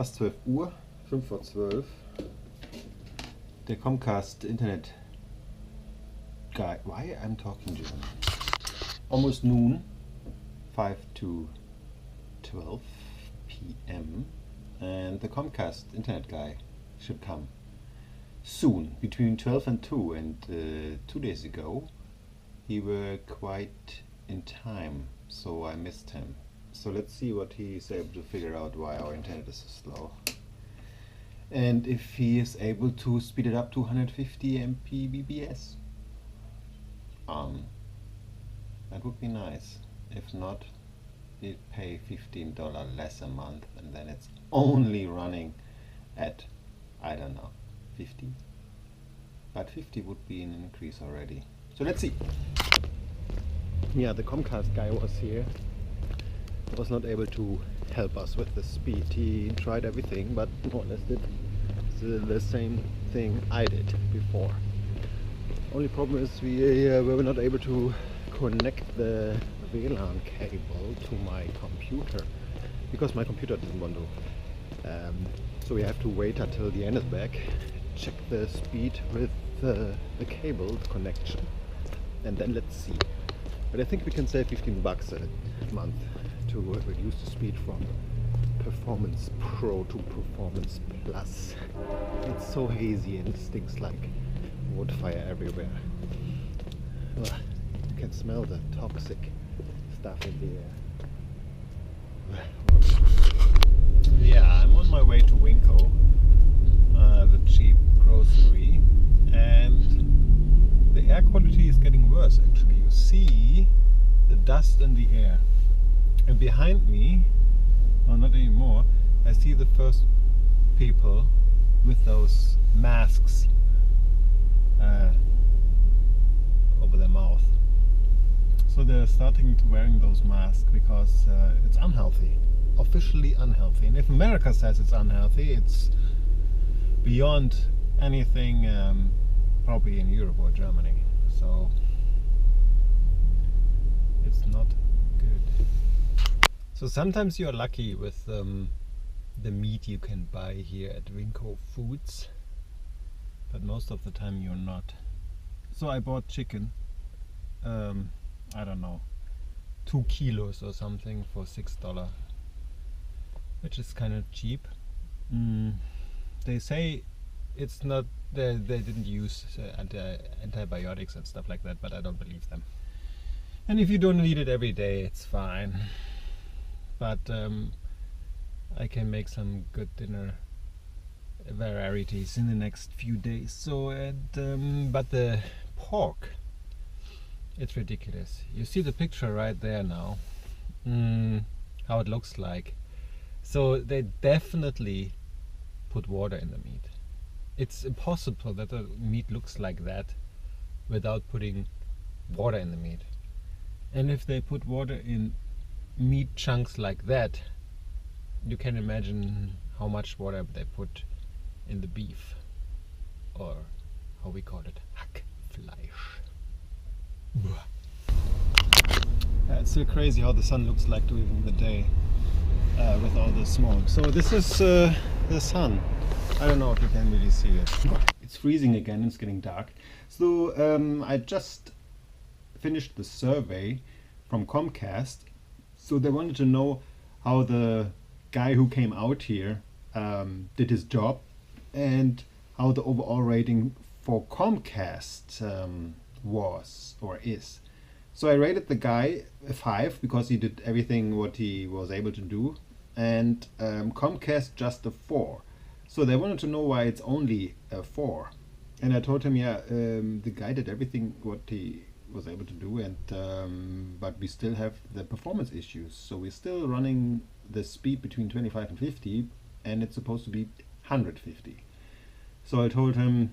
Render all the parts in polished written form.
Fast 12 Uhr, 5 vor 12. Der Comcast Internet guy. Why I'm talking German? Almost noon, 5 to 12 p.m. and the Comcast Internet guy should come soon, between 12 and 2. And 2 days ago he were quite in time, so I missed him. So let's see what he's able to figure out why our internet is so slow, and if he is able to speed it up to 150 Mbps. That would be nice. If not, we'd pay $15 less a month, and then it's only running at, I don't know, 50. But 50 would be an increase already. So let's see. Yeah, the Comcast guy was here. Was not able to help us with the speed. He tried everything, but more or less did the same thing I did before. Only problem is we were not able to connect the WLAN cable to my computer, because my computer doesn't want to. So we have to wait until the end is back, check the speed with the cable connection, and then let's see. But I think we can save $15 a month to reduce the speed from Performance Pro to Performance Plus. It's so hazy and it stinks like wood fire everywhere. Ugh, you can smell the toxic stuff in the air. Yeah, I'm on my way to Winko, the cheap grocery, and the air quality is getting worse actually. You see the dust in the air. And behind me, or not anymore, I see the first people with those masks over their mouth. So they're starting to wearing those masks because it's unhealthy, officially unhealthy. And if America says it's unhealthy, it's beyond anything probably in Europe or Germany. So it's not good. So sometimes you're lucky with the meat you can buy here at Winko Foods, but most of the time you're not. So I bought chicken, I don't know, 2 kilos or something for $6, which is kind of cheap. They say it's not, they didn't use antibiotics and stuff like that, but I don't believe them. And if you don't eat it every day, it's fine. But I can make some good dinner varieties in the next few days. So, but the pork, it's ridiculous. You see the picture right there now, how it looks like. So they definitely put water in the meat. It's impossible that the meat looks like that without putting water in the meat. And if they put water in meat chunks like that, you can imagine how much water they put in the beef, or how we call it, Hackfleisch. Yeah, it's still crazy how the sun looks like during the day with all the smoke. So this is the sun. I don't know if you can really see it. It's freezing again, it's getting dark. So I just finished the survey from Comcast. So they wanted to know how the guy who came out here did his job, and how the overall rating for Comcast was or is. So I rated the guy a 5 because he did everything what he was able to do, and Comcast just a 4. So they wanted to know why it's only a 4. And I told him, yeah, the guy did everything what he was able to do, and but we still have the performance issues. So we're still running the speed between 25 and 50, and it's supposed to be 150. So I told him,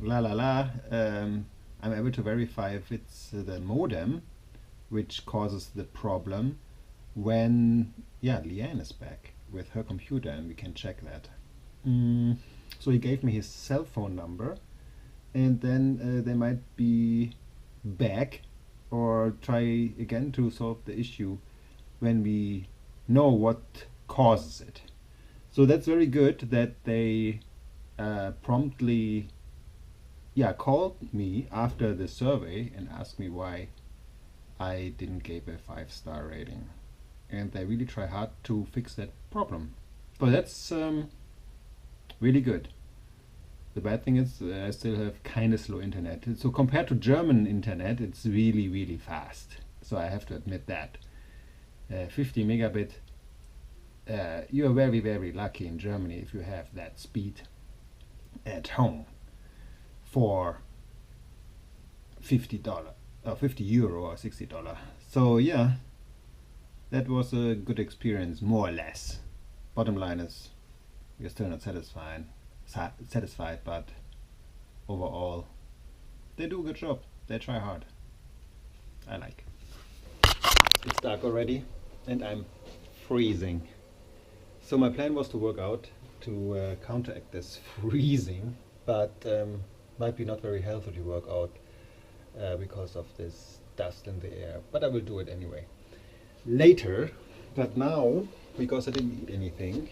I'm able to verify if it's the modem which causes the problem when, yeah, Leanne is back with her computer, and we can check that. So he gave me his cell phone number, and then they might be back or try again to solve the issue when we know what causes it. So that's very good that they promptly called me after the survey and asked me why I didn't give a 5-star rating. And they really try hard to fix that problem. So that's really good. The bad thing is I still have kind of slow internet. So compared to German internet, it's really, really fast. So I have to admit that. 50 megabit, you are very, very lucky in Germany if you have that speed at home for $50 or €50 or $60. So yeah, that was a good experience, more or less. Bottom line is we're still not satisfied, but overall they do a good job. They try hard. I like. It's dark already and I'm freezing. So my plan was to work out to counteract this freezing, but might be not very healthy to work out because of this dust in the air, but I will do it anyway later. But now, because I didn't eat anything,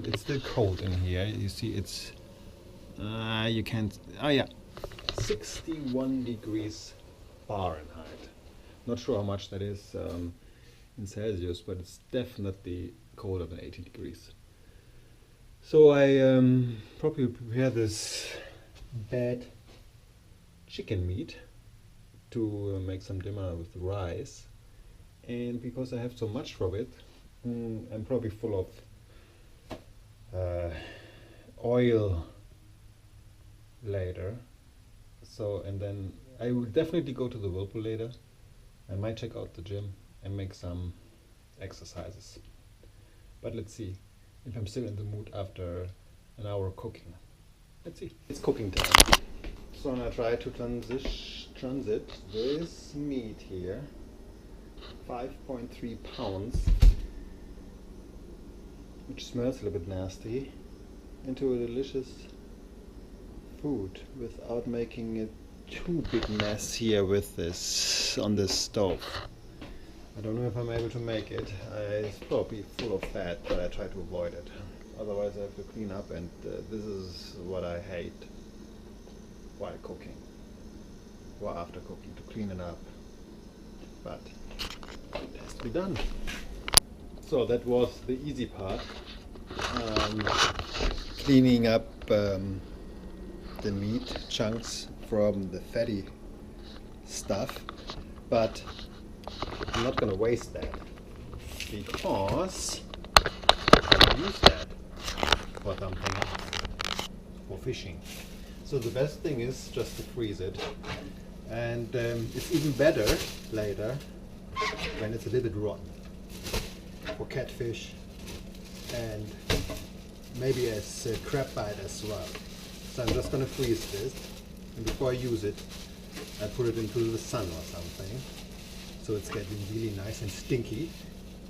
it's still cold in here. You see, it's you can't. Oh yeah, 61 degrees Fahrenheit. Not sure how much that is in Celsius, but it's definitely colder than 80 degrees. So I probably prepare this bad chicken meat to make some dinner with rice. And because I have so much of it, I'm probably full of oil later. So, and then I will definitely go to the whirlpool later. I might check out the gym and make some exercises. But let's see if I'm still in the mood after an hour cooking. Let's see. It's cooking time. So I'm gonna try to transit this meat here, 5.3 pounds, which smells a little bit nasty, into a delicious food without making it too big mess here with this on this stove. I don't know if I'm able to make it. It's probably full of fat, but I try to avoid it. Otherwise I have to clean up, and this is what I hate while cooking or after cooking, to clean it up. But it has to be done. So that was the easy part. Cleaning up the meat chunks from the fatty stuff, but I'm not going to waste that because I can use that for something else, for fishing. So the best thing is just to freeze it, and it's even better later when it's a little bit rotten, for catfish and maybe as crab bite as well. So I'm just going to freeze this, and before I use it I put it into the sun or something, so it's getting really nice and stinky,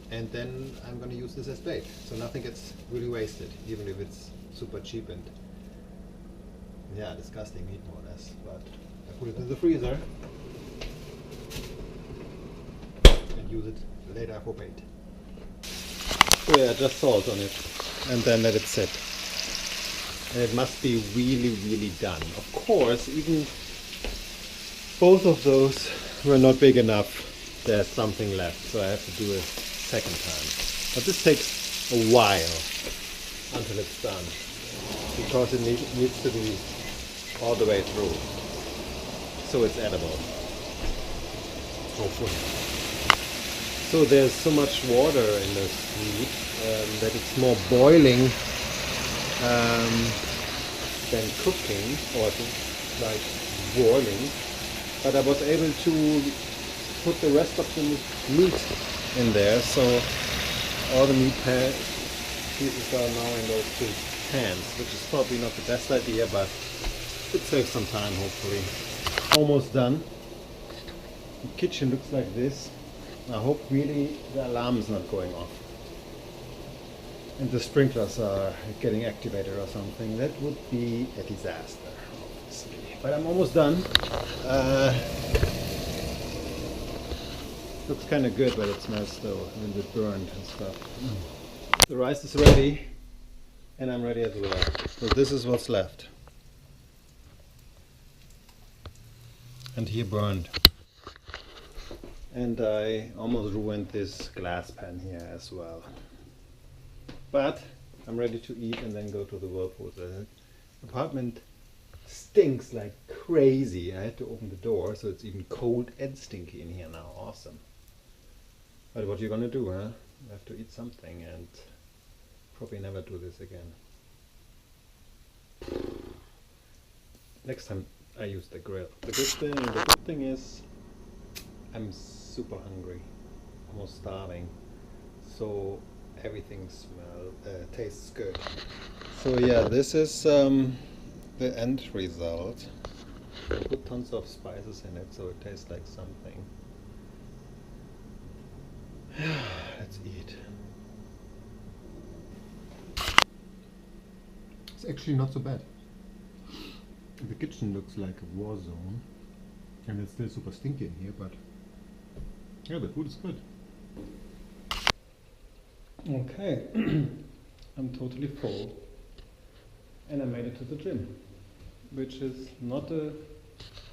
and then I'm going to use this as bait, so nothing gets really wasted, even if it's super cheap and disgusting meat more or less. But I put it in the freezer and use it later for bait. So yeah, just salt on it and then let it sit. And it must be really, really done. Of course, even both of those were not big enough. There's something left, so I have to do it second time. But this takes a while until it's done, because it needs to be all the way through, so it's edible, hopefully. So there's so much water in this meat that it's more boiling than cooking, or like boiling. But I was able to put the rest of the meat in there, so all the meat pieces are now in those two pans, which is probably not the best idea, but it saves some time, hopefully. Almost done. The kitchen looks like this. I hope really the alarm is not going off and the sprinklers are getting activated or something. That would be a disaster, obviously. But I'm almost done. Looks kind of good, but it smells still a little bit burned and stuff. The rice is ready. and I'm ready as well. So this is what's left. And here burned. And I almost ruined this glass pan here as well. But I'm ready to eat and then go to the whirlpool. The apartment stinks like crazy. I had to open the door, so it's even cold and stinky in here now. Awesome. But what are you gonna do, huh? You have to eat something and probably never do this again. Next time I use the grill. The good thing is I'm super hungry, almost starving. So everything tastes good. So yeah, this is the end result. I put tons of spices in it so it tastes like something. Let's eat. It's actually not so bad. The kitchen looks like a war zone and it's still super stinky in here, but yeah, the food is good. Okay, I'm totally full and I made it to the gym, which is not a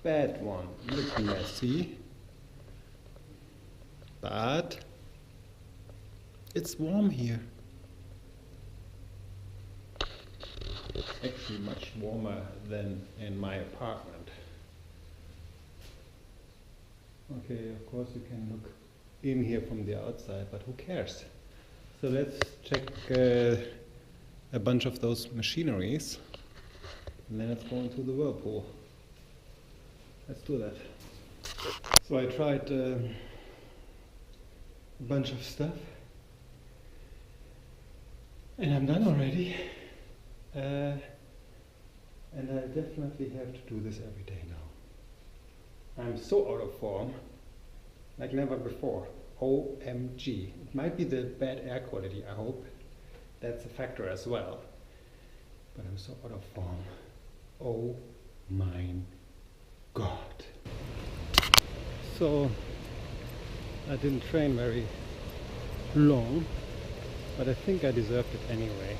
bad one. Looks messy, but it's warm here. Actually much warmer than in my apartment. Okay, of course you can look in here from the outside, but who cares? So let's check a bunch of those machineries and then let's go into the whirlpool. Let's do that. So I tried a bunch of stuff and I'm done already. And I definitely have to do this every day now. I'm so out of form, like never before. OMG. It might be the bad air quality, I hope that's a factor as well. But I'm so out of form. Oh my God. So I didn't train very long, but I think I deserved it anyway.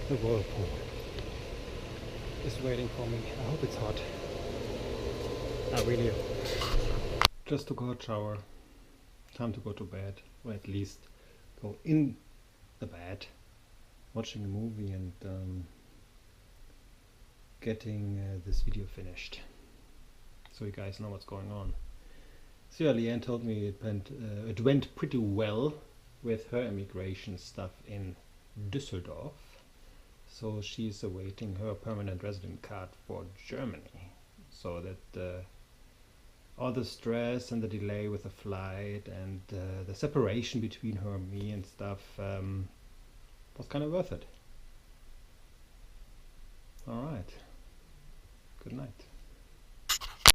The whirlpool is waiting for me. I hope it's hot. I really hope. Just took a hot shower. Time to go to bed, or at least go in the bed, watching a movie and getting this video finished, so you guys know what's going on. So yeah, Leanne told me it went pretty well with her immigration stuff in Düsseldorf. So she's awaiting her permanent resident card for Germany, so that all the stress and the delay with the flight and the separation between her and me and stuff was kind of worth it. Alright, good night.